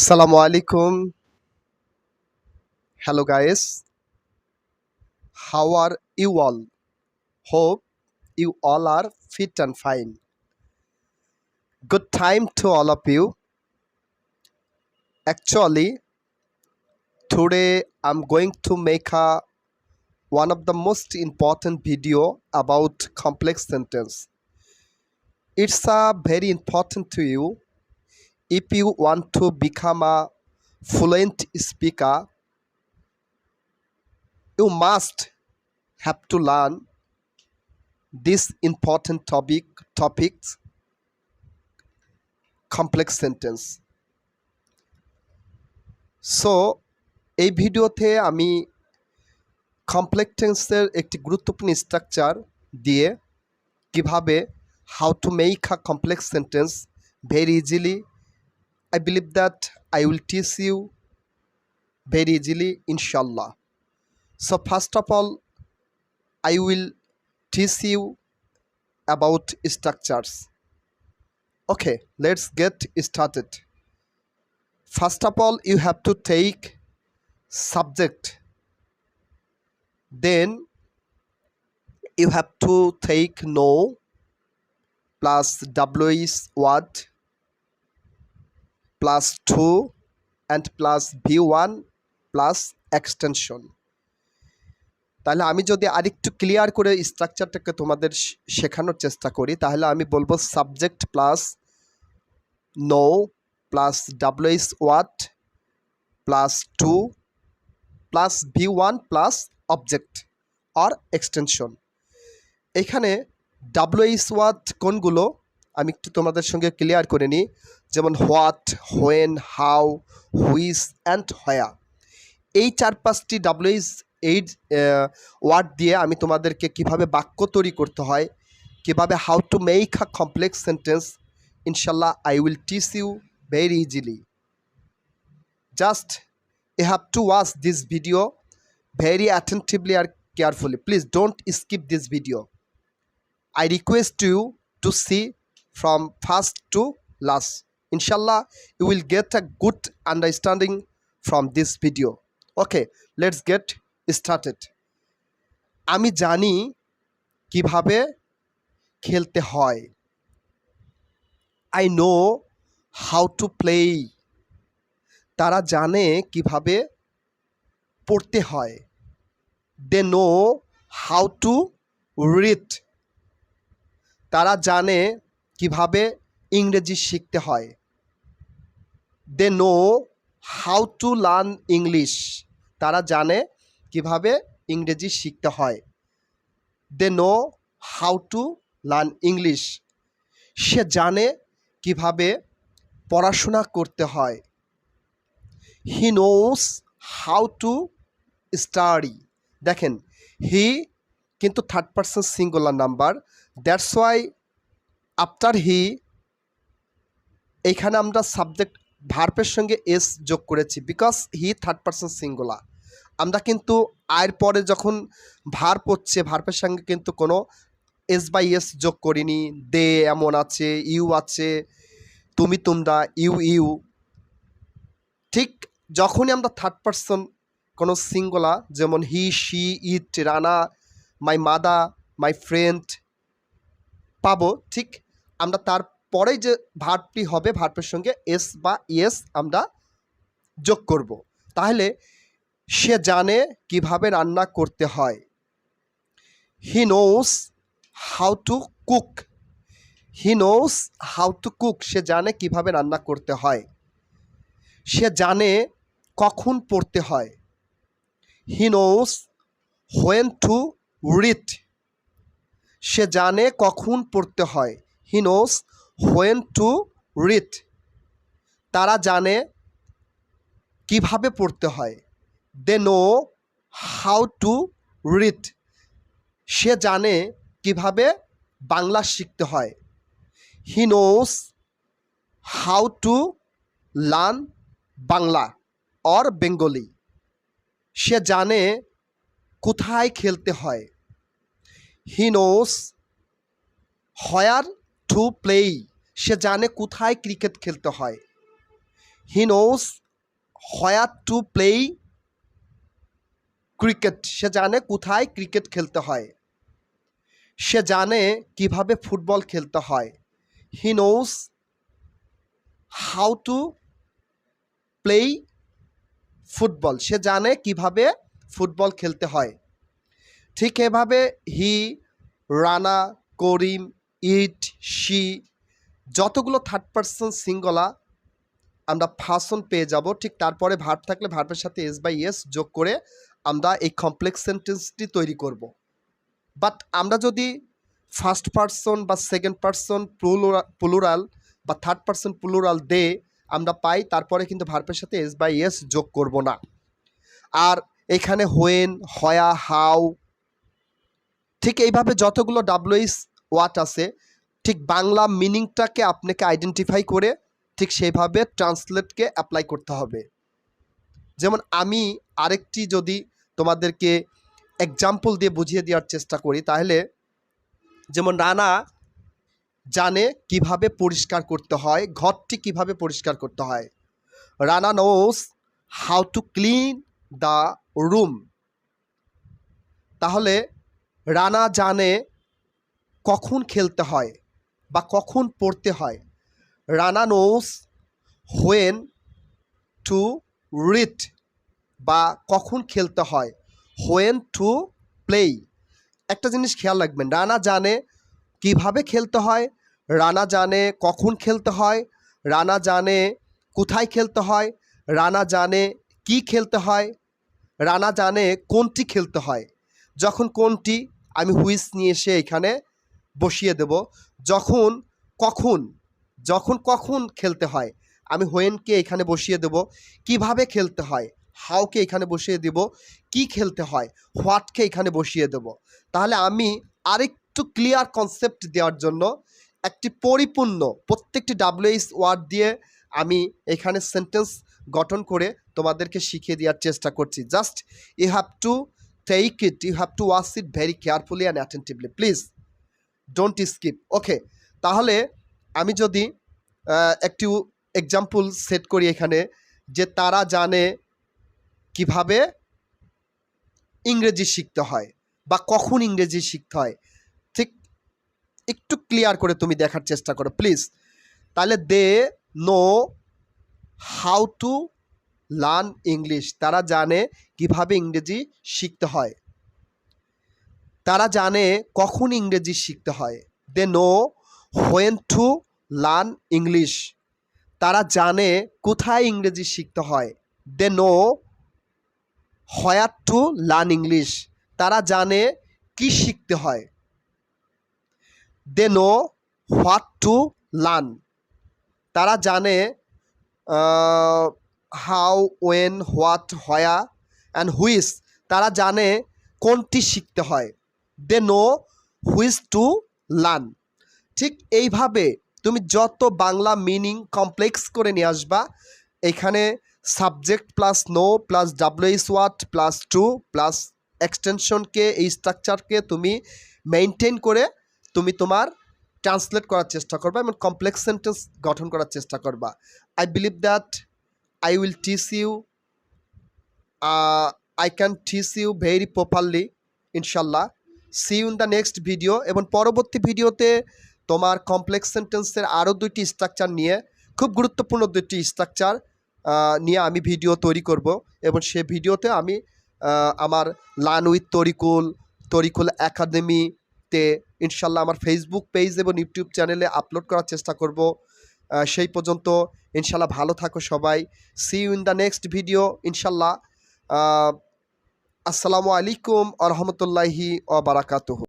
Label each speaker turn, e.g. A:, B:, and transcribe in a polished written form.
A: Assalamu alaikum. Hello guys. How are you all? Hope you all are fit and fine. Good time to all of you. Actually, today I'm going to make one of the most important video about complex sentence. It's very important to you if you want to become a fluent speaker. You must have to learn this important topics complex sentence. So এই ভিডিওতে আমি complex টেন্সের একটি গুরুত্বপূর্ণ structure দিয়ে কিভাবে how to make a complex sentence very easily I believe that I will teach you very easily ইনশাল্লাহ। So first of all I will teach you about structures. Okay, let's get started. First of all, you have to take subject. Then you have to take no plus WS word plus 2 and plus V1 plus extension. তাহলে আমি যদি আরেকটু clear করে স্ট্রাকচারটাকে তোমাদের শেখানোর চেষ্টা করি, তাহলে আমি বলবো subject plus no plus WS word plus 2 plus V1 plus object or extension. এখানে WS ওয়ার্ড কোনগুলো আমি একটু তোমাদের সঙ্গে ক্লিয়ার করে নিই, যেমন what, when, how, which and who. এই 4-5টি WS ওয়ার্ড দিয়ে আমি তোমাদেরকে কিভাবে বাক্য তৈরি করতে হয়, কিভাবে how to make a complex sentence, ইনশাল্লাহ I will teach you very easily. Just you have to watch this video very attentively or carefully. Please don't skip this video. I request you to see from first to last. Inshallah, you will get a good understanding from this video. Okay, let's get started. আমি জানি কিভাবে খেলতে হয়। I know how to play. তারা জানে কিভাবে পড়তে হয়। They know how to read. তারা জানে কিভাবে ইংরেজি শিখতে হয়। They know how to learn English. তারা জানে কিভাবে ইংরেজি শিখতে হয়। They know how to learn English. সে জানে কিভাবে পড়াশোনা করতে হয়। He knows how to study. দেখেন, হি কিন্তু third person singular number, that's why after he এইখানে আমরা সাবজেক্ট ভার্বের সঙ্গে এস যোগ করেছি, because he third person singular. আমরা কিন্তু আয়ের পরে যখন ভার্ব হচ্ছে, ভার্বের সঙ্গে কিন্তু কোনো এস বাই এস যোগ করিনি। দে এমন আছে, ইউ আছে, তুমি, তোমরা, ইউ। ঠিক যখনই আমরা থার্ড পারসন কোনো সিঙ্গুলার, যেমন he, she, it, Rana, my mother, my friend পাবো, ঠিক আমরা তারপরে যে ভার্বটি হবে, ভার্বের সঙ্গে এস বা ইয়েস আমরা যোগ করব। তাহলে সে জানে কিভাবে রান্না করতে হয়। He knows how to cook. He knows how to cook. সে জানে কিভাবে রান্না করতে হয়। সে জানে কখন পড়তে হয়। He knows when to read. সে জানে কখন পড়তে হয়। He knows when to read. তারা জানে কিভাবে পড়তে হয়। They know how to read. সে জানে কিভাবে বাংলা শিখতে হয়। He knows how to learn Bangla or Bengali. সে জানে কোথায় খেলতে হয়। He নোস where to play. সে জানে কোথায় ক্রিকেট খেলতে হয়। He knows where to play cricket, সে জানে কোথায় ক্রিকেট খেলতে হয়। সে জানে কিভাবে ফুটবল খেলতে হয়। He knows how to play football, সে জানে কিভাবে ফুটবল খেলতে হয়। ঠিক এভাবে he, Rana, Karim, it, she, যতগুলো থার্ড পারসন সিঙ্গুলার আমরা পারসন পেয়ে যাব। ঠিক তারপরে ভার্ব থাকলে ভার্বের সাথে এস বাই এস যোগ করে আমরা এই কমপ্লেক্স সেন্টেন্সটি তৈরি করব। বাট আমরা যদি ফার্স্ট পারসন বা সেকেন্ড পারসন প্লুরাল বা থার্ড পারসন প্লুরাল দে আমরা পাই, তারপরে কিন্তু ভার্বের সাথে এস বাই এস যোগ করব না। আর এখানে হোয়েন, হয়া, হাউ, ঠিক এইভাবে যতগুলো ডাব্লিউএস ওয়ার্ড আছে ঠিক বাংলা মিনিংটাকে আপনাকে আইডেন্টিফাই করে ঠিক সেইভাবে ট্রান্সলেটকে অ্যাপ্লাই করতে হবে। যেমন আমি আরেকটি যদি তোমাদেরকে এক্সাম্পল দিয়ে বুঝিয়ে দেওয়ার চেষ্টা করি, তাহলে যেমন রানা জানে কিভাবে পরিষ্কার করতে হয়, ঘরটি কিভাবে পরিষ্কার করতে হয়। Rana nose how to clean the room. তাহলে রানা জানে কখন খেলতে হয় বা কখন পড়তে হয়। Rana knows when to read, বা কখন খেলতে হয় হোয়েন টু প্লে। একটা জিনিস খেয়াল রাখবেন, রানা জানে কিভাবে খেলতে হয়, রানা জানে কখন খেলতে হয়, রানা জানে কোথায় খেলতে হয়, রানা জানে কি খেলতে হয়, রানা জানে কোনটি খেলতে হয়। যখন কোনটি আমি হুইস নিয়ে এসে এখানে বসিয়ে দেব। যখন কখন, যখন কখন খেলতে হয় আমি হোয়েনকে এখানে বসিয়ে দেব। কিভাবে খেলতে হয় হাউকে এখানে বসিয়ে দেব। কি খেলতে হয় হোয়াটকে এখানে বসিয়ে দেব। তাহলে আমি আরেকটু ক্লিয়ার কনসেপ্ট দেওয়ার জন্য একটি পরিপূর্ণ প্রত্যেকটি ডাব্লিউএস ওয়ার্ড দিয়ে আমি এখানে সেন্টেন্স গঠন করে তোমাদেরকে শিখিয়ে দেওয়ার চেষ্টা করছি। Just you have to take it, you have to watch it very carefully and attentively, please don't skip. Okay, তাহলে আমি যদি একটি এক্সাম্পল সেট করি এখানে, যে তারা জানে কিভাবে ইংরেজি শিখতে হয় বা কখন ইংরেজি শিখতে হয়। ঠিক একটু ক্লিয়ার করে তুমি দেখার চেষ্টা করো প্লিজ। তাহলে they know how to learn English, তারা জানে কিভাবে ইংরেজি শিখতে হয়। তারা জানে কখন ইংরেজি শিখতে হয়। They know when to learn English, তারা জানে কোথায় ইংরেজি শিখতে হয়। They know where to learn English, তারা জানে কি শিখতে হয়। They know what to learn, তারা জানে how, when, what, who and which, তারা জানে কোনটি শিখতে হয়। They know which to learn. ঠিক এইভাবে তুমি যত বাংলা মিনিং কমপ্লেক্স করে নিয়ে আসবা, এখানে subject plus no plus WS word plus to plus এক্সটেনশনকে, এই স্ট্রাকচারকে তুমি মেনটেন করে তুমি তোমার ট্রান্সলেট করার চেষ্টা করবা এবং কমপ্লেক্স সেন্টেন্স গঠন করার চেষ্টা করবা। I believe that I will teach you, I can teach you very properly ইনশাল্লাহ। See you in the next video. এবং পরবর্তী ভিডিওতে তোমার কমপ্লেক্স সেন্টেন্সের আরও দুইটি স্ট্রাকচার নিয়ে, খুব গুরুত্বপূর্ণ দুইটি স্ট্রাকচার নিয়ে আমি ভিডিও তৈরি করব। এবং সে ভিডিওতে আমি আমার লার্ন উইথ তরিকুল একাডেমিতে ইনশাল্লাহ আমার ফেসবুক পেজ এবং ইউটিউব চ্যানেলে আপলোড করার চেষ্টা করব। সেই পর্যন্ত ইনশাল্লাহ ভালো থাকো সবাই। See you in the next video ইনশাল্লাহ। আসসালামু আলাইকুম ওয়া রাহমাতুল্লাহি ওয়া বারাকাতুহু।